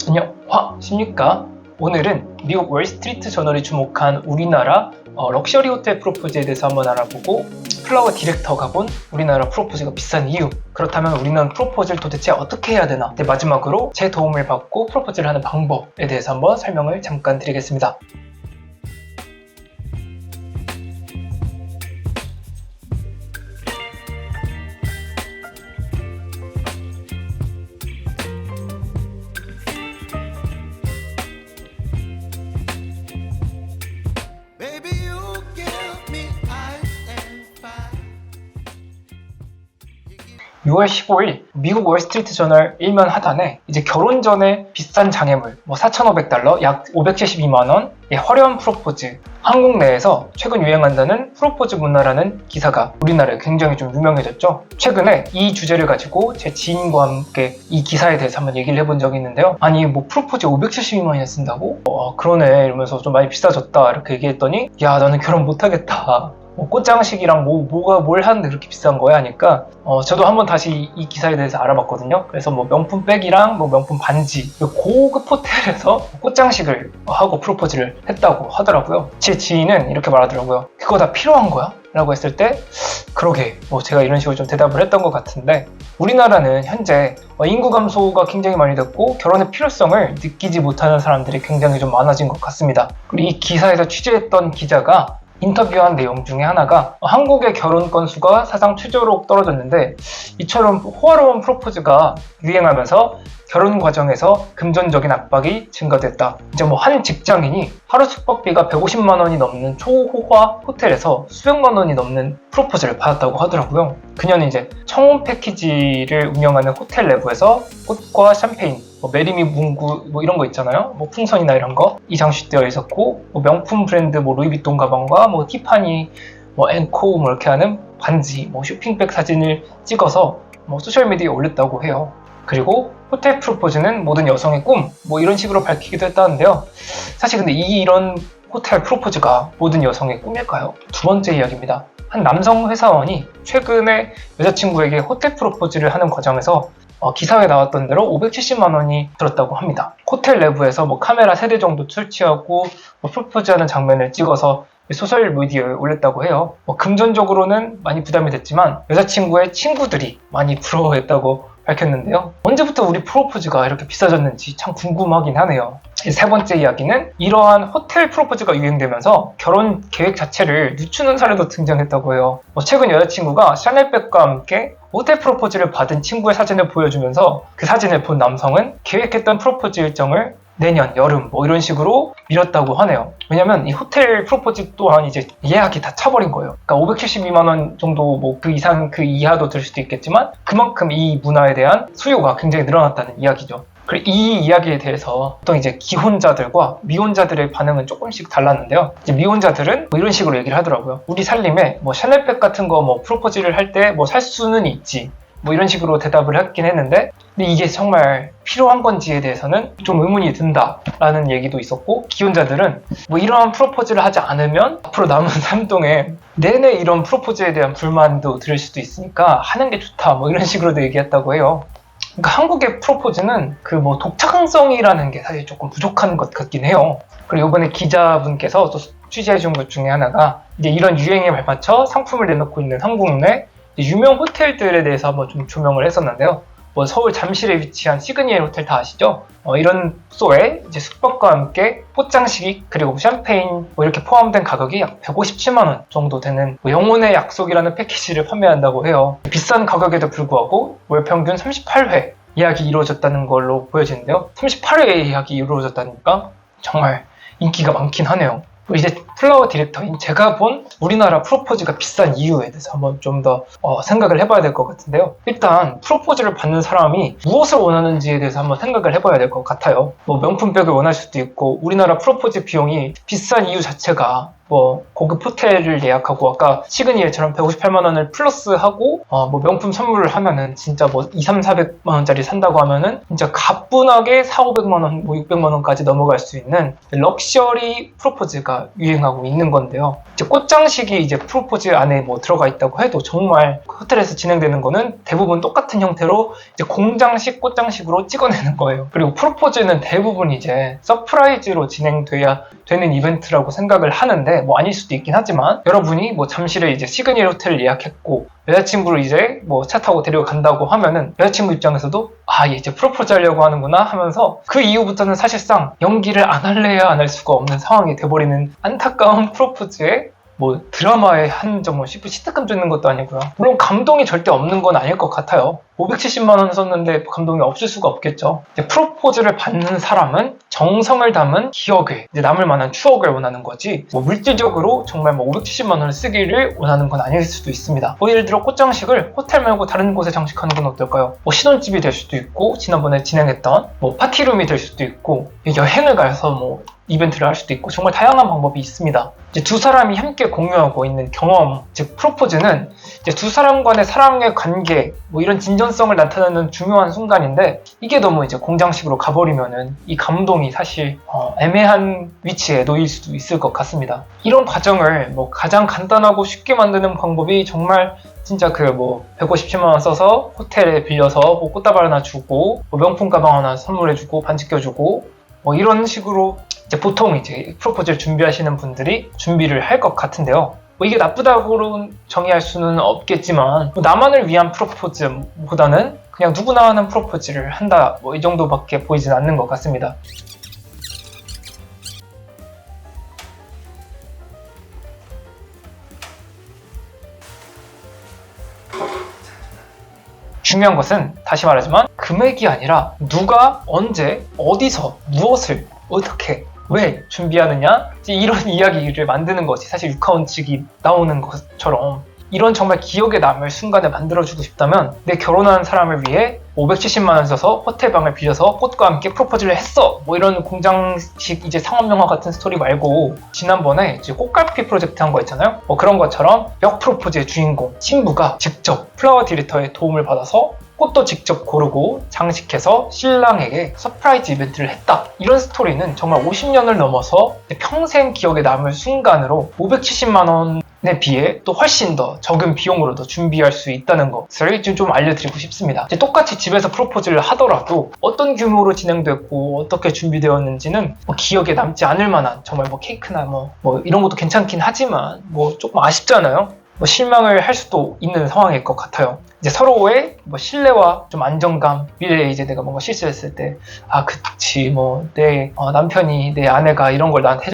안녕하십니까. 오늘은 미국 월스트리트 저널이 주목한 우리나라 럭셔리 호텔 프로포즈에 대해서 한번 알아보고, 플라워 디렉터가 본 우리나라 프로포즈가 비싼 이유, 그렇다면 우리는 프로포즈를 도대체 어떻게 해야 되나, 마지막으로 제 도움을 받고 프로포즈를 하는 방법에 대해서 한번 설명을 잠깐 드리겠습니다. 6월 15일 미국 월스트리트 저널 1면 하단에 이제 결혼 전에 비싼 장애물 4,500달러 약 572만원 화려한 프로포즈, 한국 내에서 최근 유행한다는 프로포즈 문화라는 기사가 우리나라에 굉장히 좀 유명해졌죠. 최근에 이 주제를 가지고 제 지인과 함께 이 기사에 대해서 한번 얘기를 해본 적이 있는데요. 아니 프로포즈 572만원이나 쓴다고? 그러네 이러면서 좀 많이 비싸졌다 이렇게 얘기했더니, 야 나는 결혼 못하겠다, 꽃장식이랑 뭐가 뭘 하는데 그렇게 비싼 거야 하니까, 저도 한번 다시 이 기사에 대해서 알아봤거든요. 그래서 명품 백이랑 명품 반지, 고급 호텔에서 꽃장식을 하고 프로포즈를 했다고 하더라고요. 제 지인은 이렇게 말하더라고요. 그거 다 필요한 거야? 라고 했을 때, 그러게 제가 이런 식으로 좀 대답을 했던 것 같은데, 우리나라는 현재 인구 감소가 굉장히 많이 됐고 결혼의 필요성을 느끼지 못하는 사람들이 굉장히 좀 많아진 것 같습니다. 그리고 이 기사에서 취재했던 기자가 인터뷰한 내용 중에 하나가, 한국의 결혼 건수가 사상 최저로 떨어졌는데 이처럼 호화로운 프로포즈가 유행하면서 결혼 과정에서 금전적인 압박이 증가됐다. 이제 한 직장인이 하루 숙박비가 150만 원이 넘는 초호화 호텔에서 수백만 원이 넘는 프로포즈를 받았다고 하더라고요. 그녀는 이제 청혼 패키지를 운영하는 호텔 내부에서 꽃과 샴페인, 메리미 문구 이런 거 있잖아요. 풍선이나 이런 거 이 장식되어 있었고, 명품 브랜드 루이비통 가방과 티파니, 앵코 이렇게 하는 반지, 쇼핑백 사진을 찍어서 소셜미디어에 올렸다고 해요. 그리고 호텔 프로포즈는 모든 여성의 꿈, 이런 식으로 밝히기도 했다는데요. 사실 근데 이런 호텔 프로포즈가 모든 여성의 꿈일까요? 두 번째 이야기입니다. 한 남성 회사원이 최근에 여자친구에게 호텔 프로포즈를 하는 과정에서 기사에 나왔던 대로 570만 원이 들었다고 합니다. 호텔 내부에서 카메라 3대 정도 설치하고 프로포즈하는 장면을 찍어서 소셜미디어에 올렸다고 해요. 금전적으로는 많이 부담이 됐지만 여자친구의 친구들이 많이 부러워했다고 밝혔는데요. 언제부터 우리 프로포즈가 이렇게 비싸졌는지 참 궁금하긴 하네요. 세 번째 이야기는, 이러한 호텔 프로포즈가 유행되면서 결혼 계획 자체를 늦추는 사례도 등장했다고 해요. 최근 여자친구가 샤넬백과 함께 호텔 프로포즈를 받은 친구의 사진을 보여주면서 그 사진을 본 남성은 계획했던 프로포즈 일정을 내년 여름 이런 식으로 미뤘다고 하네요. 왜냐면 이 호텔 프로포즈 또한 이제 예약이 다 차버린 거예요. 그러니까 572만 원 정도 그 이상 그 이하도 들 수도 있겠지만 그만큼 이 문화에 대한 수요가 굉장히 늘어났다는 이야기죠. 그리고 이 이야기에 대해서 보통 이제 기혼자들과 미혼자들의 반응은 조금씩 달랐는데요. 이제 미혼자들은 이런 식으로 얘기를 하더라고요. 우리 살림에 샤넬백 같은 거 프로포즈를 할 때 살 수는 있지, 이런 식으로 대답을 했긴 했는데, 근데 이게 정말 필요한 건지에 대해서는 좀 의문이 든다라는 얘기도 있었고, 기혼자들은 이러한 프로포즈를 하지 않으면 앞으로 남은 삶 동에 내내 이런 프로포즈에 대한 불만도 들을 수도 있으니까 하는 게 좋다 이런 식으로도 얘기했다고 해요. 그러니까 한국의 프로포즈는 독창성이라는 게 사실 조금 부족한 것 같긴 해요. 그리고 이번에 기자분께서 또 취재해준 것 중에 하나가, 이제 이런 유행에 발맞춰 상품을 내놓고 있는 한국 내 유명 호텔들에 대해서 한번 좀 조명을 했었는데요. 서울 잠실에 위치한 시그니엘 호텔 다 아시죠? 이런 숙소에 이제 숙박과 함께 꽃장식 그리고 샴페인 이렇게 포함된 가격이 약 157만 원 정도 되는 영혼의 약속이라는 패키지를 판매한다고 해요. 비싼 가격에도 불구하고 월 평균 38회 예약이 이루어졌다는 걸로 보여지는데요. 38회 예약이 이루어졌다니까 정말 인기가 많긴 하네요. 이제 플라워 디렉터인 제가 본 우리나라 프로포즈가 비싼 이유에 대해서 한번 좀 더 생각을 해봐야 될 것 같은데요. 일단 프로포즈를 받는 사람이 무엇을 원하는지에 대해서 한번 생각을 해봐야 될 것 같아요. 명품백을 원할 수도 있고, 우리나라 프로포즈 비용이 비싼 이유 자체가 고급 호텔을 예약하고 아까 시그니엘처럼 158만 원을 플러스하고 명품 선물을 하면은 진짜 2, 3, 400만 원짜리 산다고 하면은 진짜 가뿐하게 4, 500만 원, 600만 원까지 넘어갈 수 있는 럭셔리 프로포즈가 유행하고 진행하고 있는 건데요. 이제 꽃장식이 이제 프로포즈 안에 뭐 들어가 있다고 해도 정말 호텔에서 진행되는 거는 대부분 똑같은 형태로 이제 공장식, 꽃장식으로 찍어내는 거예요. 그리고 프로포즈는 대부분 이제 서프라이즈로 진행돼야 되는 이벤트라고 생각을 하는데, 뭐 아닐 수도 있긴 하지만, 여러분이 뭐 잠실에 이제 시그니엘 호텔을 예약했고 여자친구를 이제 뭐 차 타고 데려간다고 하면은 여자친구 입장에서도 얘 이제 프로포즈 하려고 하는구나 하면서 그 이후부터는 사실상 연기를 안 할래야 안 할 수가 없는 상황이 돼버리는 안타까운 프로포즈에 뭐 드라마의 한 점을 시트콤 찍는 것도 아니고요. 물론 감동이 절대 없는 건 아닐 것 같아요. 570만 원 썼는데 감동이 없을 수가 없겠죠. 이제 프로포즈를 받는 사람은 정성을 담은 기억에 이제 남을 만한 추억을 원하는 거지, 뭐 물질적으로 정말 뭐 570만 원을 쓰기를 원하는 건 아닐 수도 있습니다. 뭐 예를 들어 꽃장식을 호텔 말고 다른 곳에 장식하는 건 어떨까요? 뭐 신혼집이 될 수도 있고, 지난번에 진행했던 뭐 파티룸이 될 수도 있고, 여행을 가서 뭐 이벤트를 할 수도 있고, 정말 다양한 방법이 있습니다. 이제 두 사람이 함께 공유하고 있는 경험, 즉 프로포즈는 이제 두 사람 간의 사랑의 관계, 뭐 이런 진전성을 나타내는 중요한 순간인데, 이게 너무 이제 공장식으로 가버리면은 이 감동이 사실 애매한 위치에 놓일 수도 있을 것 같습니다. 이런 과정을 뭐 가장 간단하고 쉽게 만드는 방법이 정말 진짜 그 뭐 157만 원 써서 호텔에 빌려서 뭐 꽃다발 하나 주고, 뭐 명품 가방 하나 선물해주고, 반지 껴주고, 뭐 이런 식으로 이제 보통 이제 프로포즈를 준비하시는 분들이 준비를 할 것 같은데요. 뭐 이게 나쁘다고 정의할 수는 없겠지만, 뭐 나만을 위한 프로포즈보다는 그냥 누구나 하는 프로포즈를 한다, 뭐 이 정도밖에 보이진 않는 것 같습니다. 중요한 것은 다시 말하지만 금액이 아니라 누가 언제 어디서 무엇을 어떻게 왜 준비하느냐, 이런 이야기를 만드는 것이 사실 육하원칙이 나오는 것처럼, 이런 정말 기억에 남을 순간을 만들어주고 싶다면 내 결혼한 사람을 위해 570만 원 써서 호텔방을 빌려서 꽃과 함께 프로포즈를 했어, 뭐 이런 공장식 이제 상업영화 같은 스토리 말고, 지난번에 이제 꽃갈피 프로젝트 한 거 있잖아요. 뭐 그런 것처럼 역 프로포즈의 주인공 신부가 직접 플라워 디렉터의 도움을 받아서 꽃도 직접 고르고 장식해서 신랑에게 서프라이즈 이벤트를 했다, 이런 스토리는 정말 50년을 넘어서 평생 기억에 남을 순간으로 570만 원에 비해 또 훨씬 더 적은 비용으로도 준비할 수 있다는 것을 좀 알려드리고 싶습니다. 이제 똑같이 집에서 프로포즈를 하더라도 어떤 규모로 진행됐고 어떻게 준비되었는지는 뭐 기억에 남지 않을 만한, 정말 뭐 케이크나 뭐 이런 것도 괜찮긴 하지만 뭐 조금 아쉽잖아요. 뭐 실망을 할 수도 있는 상황일 것 같아요. 이제 서로의 뭐 신뢰와 좀 안정감, 미래에 이제 내가 뭔가 실수했을 때, 그치, 뭐 내 남편이, 내 아내가 이런 걸 나한테